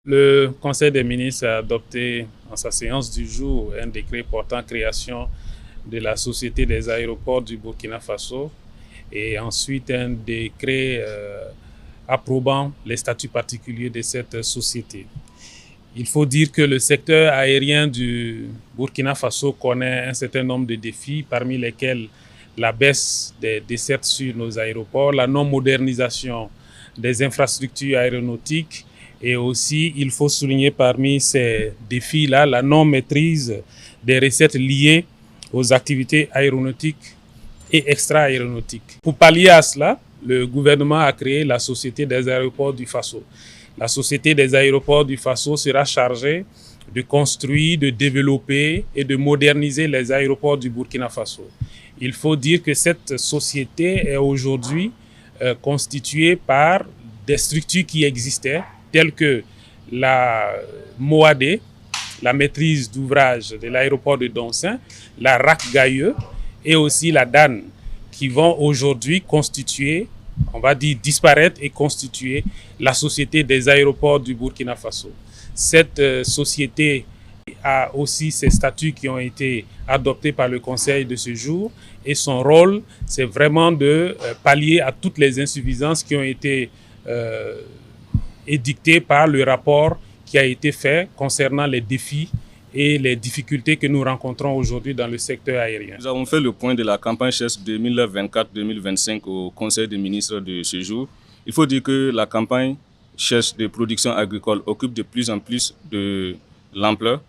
Le Conseil des ministres a adopté en sa séance du jour un décret portant création de la Société des aéroports du Burkina Faso et ensuite un décret approuvant les statuts particuliers de cette société. Il faut dire que le secteur aérien du Burkina Faso connaît un certain nombre de défis, parmi lesquels la baisse des dessertes sur nos aéroports, la non-modernisation des infrastructures aéronautiques et aussi, il faut souligner parmi ces défis-là la non-maîtrise des recettes liées aux activités aéronautiques et extra-aéronautiques. Pour pallier à cela, le gouvernement a créé la Société des aéroports du Faso. La Société des aéroports du Faso sera chargée de construire, de développer et de moderniser les aéroports du Burkina Faso. Il faut dire que cette société est aujourd'hui constituée par des structures qui existaient, telles que la MOAD, la maîtrise d'ouvrage de l'aéroport de Doncin, la RAC Gailleux et aussi la DAN, qui vont aujourd'hui constituer, on va dire disparaître et constituer la Société des aéroports du Burkina Faso. Cette société a aussi ses statuts qui ont été adoptés par le Conseil de ce jour et son rôle, c'est vraiment de pallier à toutes les insuffisances qui ont été édictées par le rapport qui a été fait concernant les défis et les difficultés que nous rencontrons aujourd'hui dans le secteur aérien. Nous avons fait le point de la campagne CHESS 2024-2025 au Conseil des ministres de ce jour. Il faut dire que la campagne CHESS de production agricole occupe de plus en plus de l'ampleur.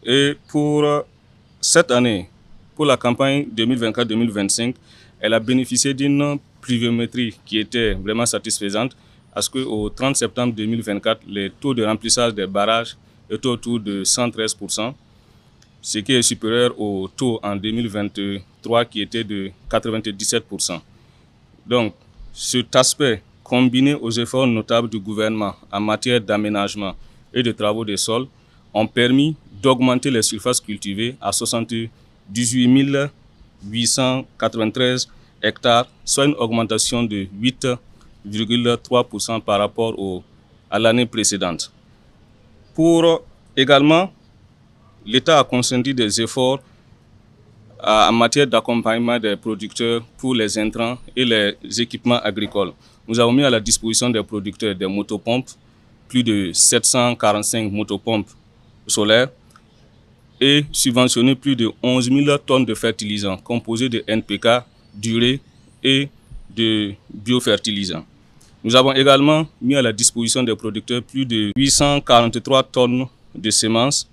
Et pour cette année, pour la campagne 2024-2025, elle a bénéficié d'une pluviométrie qui était vraiment satisfaisante parce qu'au 30 septembre 2024, les taux de remplissage des barrages est autour de 113%, ce qui est supérieur au taux en 2023 qui était de 97%. Donc, cet aspect, combiné aux efforts notables du gouvernement en matière d'aménagement et de travaux des sols, ont permis d'augmenter les surfaces cultivées à 78 893 hectares, soit une augmentation de 8,3% par rapport à l'année précédente. Également, l'État a consenti des efforts en matière d'accompagnement des producteurs pour les intrants et les équipements agricoles. Nous avons mis à la disposition des producteurs des motopompes, plus de 745 motopompes solaires, et subventionné plus de 11 000 tonnes de fertilisants composés de NPK, d'urée et de biofertilisants. Nous avons également mis à la disposition des producteurs plus de 843 tonnes de semences.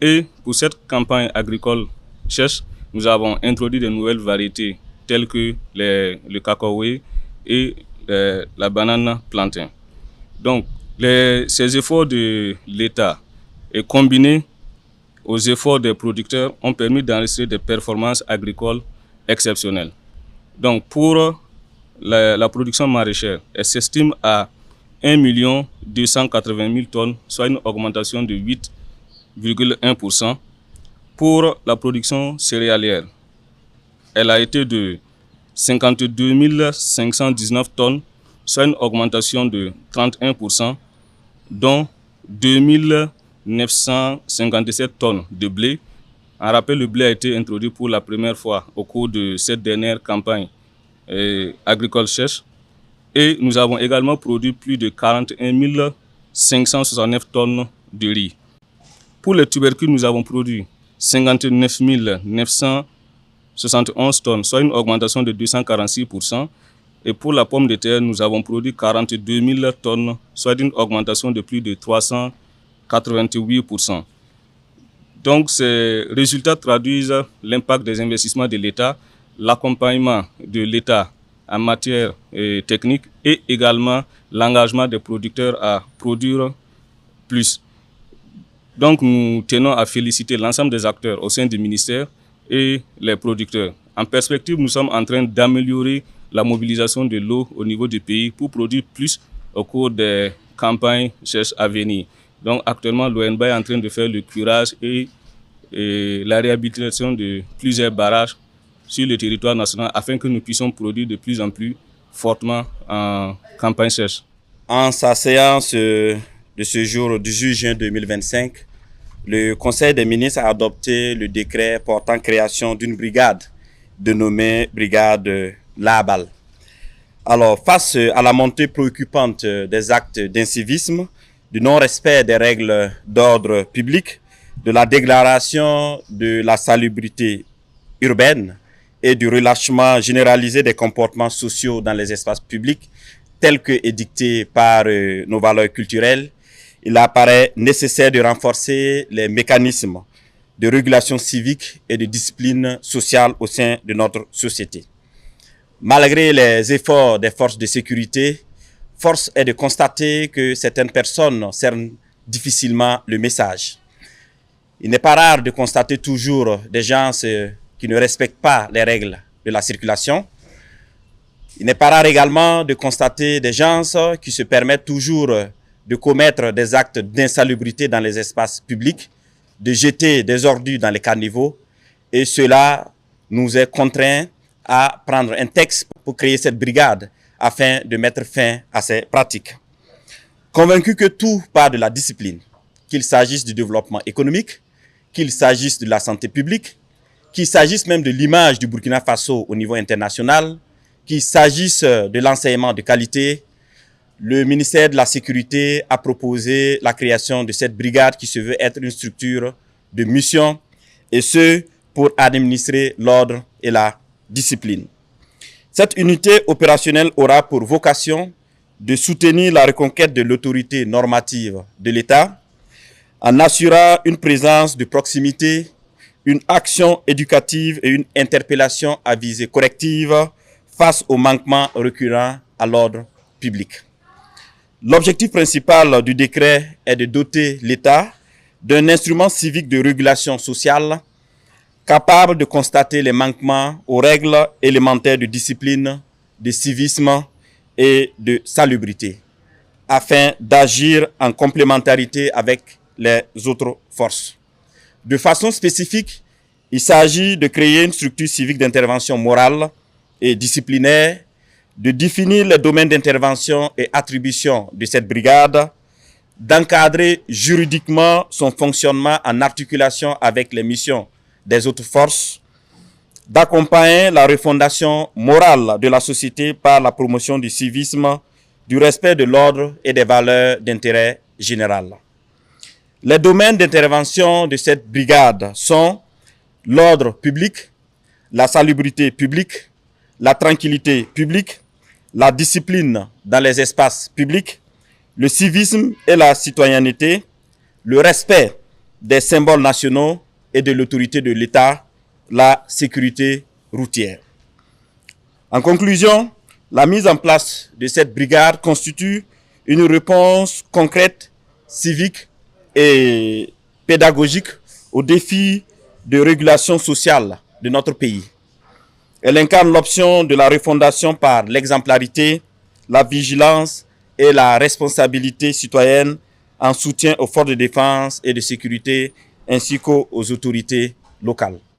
Et pour cette campagne agricole CHESS, nous avons introduit de nouvelles variétés telles que le cacaoyer et la banane plantain. Donc, ces efforts de l'État et combinés aux efforts des producteurs ont permis d'enregistrer des performances agricoles exceptionnelles. Donc, pour la production maraîchère, elle s'estime à 1 280 000 tonnes, soit une augmentation de 8,1%. Pour la production céréalière, elle a été de 52 519 tonnes, soit une augmentation de 31%, dont 2 957 tonnes de blé. En rappel, le blé a été introduit pour la première fois au cours de cette dernière campagne agricole CHESS. Et nous avons également produit plus de 41 569 tonnes de riz. Pour les tubercules, nous avons produit 59 971 tonnes, soit une augmentation de 246%. Et pour la pomme de terre, nous avons produit 42 000 tonnes, soit une augmentation de plus de 388%. Donc, ces résultats traduisent l'impact des investissements de l'État, l'accompagnement de l'État en matière technique et également l'engagement des producteurs à produire plus. Donc, nous tenons à féliciter l'ensemble des acteurs au sein du ministère et les producteurs. En perspective, nous sommes en train d'améliorer la mobilisation de l'eau au niveau du pays pour produire plus au cours des campagnes CHESS à venir. Donc, actuellement, l'ONBA est en train de faire le curage et la réhabilitation de plusieurs barrages sur le territoire national afin que nous puissions produire de plus en plus fortement en campagne CHESS. En sa séance de ce jour 18 juin 2025, le Conseil des ministres a adopté le décret portant création d'une brigade dénommée Brigade Labal. Alors, face à la montée préoccupante des actes d'incivisme, du non-respect des règles d'ordre public, de la déclaration de la salubrité urbaine et du relâchement généralisé des comportements sociaux dans les espaces publics, tels que édictés par nos valeurs culturelles, il apparaît nécessaire de renforcer les mécanismes de régulation civique et de discipline sociale au sein de notre société. Malgré les efforts des forces de sécurité, force est de constater que certaines personnes cernent difficilement le message. Il n'est pas rare de constater toujours des gens qui ne respectent pas les règles de la circulation. Il n'est pas rare également de constater des gens qui se permettent toujours de commettre des actes d'insalubrité dans les espaces publics, de jeter des ordures dans les caniveaux, et cela nous est contraint à prendre un texte pour créer cette brigade afin de mettre fin à ces pratiques. Convaincu que tout part de la discipline, qu'il s'agisse du développement économique, qu'il s'agisse de la santé publique, qu'il s'agisse même de l'image du Burkina Faso au niveau international, qu'il s'agisse de l'enseignement de qualité, le ministère de la Sécurité a proposé la création de cette brigade qui se veut être une structure de mission, et ce, pour administrer l'ordre et la discipline. Cette unité opérationnelle aura pour vocation de soutenir la reconquête de l'autorité normative de l'État en assurant une présence de proximité, une action éducative et une interpellation à visée corrective face aux manquements récurrents à l'ordre public. L'objectif principal du décret est de doter l'État d'un instrument civique de régulation sociale capable de constater les manquements aux règles élémentaires de discipline, de civisme et de salubrité, afin d'agir en complémentarité avec les autres forces. De façon spécifique, il s'agit de créer une structure civique d'intervention morale et disciplinaire, de définir les domaines d'intervention et attribution de cette brigade, d'encadrer juridiquement son fonctionnement en articulation avec les missions des autres forces, d'accompagner la refondation morale de la société par la promotion du civisme, du respect de l'ordre et des valeurs d'intérêt général. Les domaines d'intervention de cette brigade sont l'ordre public, la salubrité publique, la tranquillité publique, la discipline dans les espaces publics, le civisme et la citoyenneté, le respect des symboles nationaux et de l'autorité de l'État, la sécurité routière. En conclusion, la mise en place de cette brigade constitue une réponse concrète, civique et pédagogique aux défis de régulation sociale de notre pays. Elle incarne l'option de la refondation par l'exemplarité, la vigilance et la responsabilité citoyenne en soutien aux forces de défense et de sécurité ainsi qu'aux autorités locales.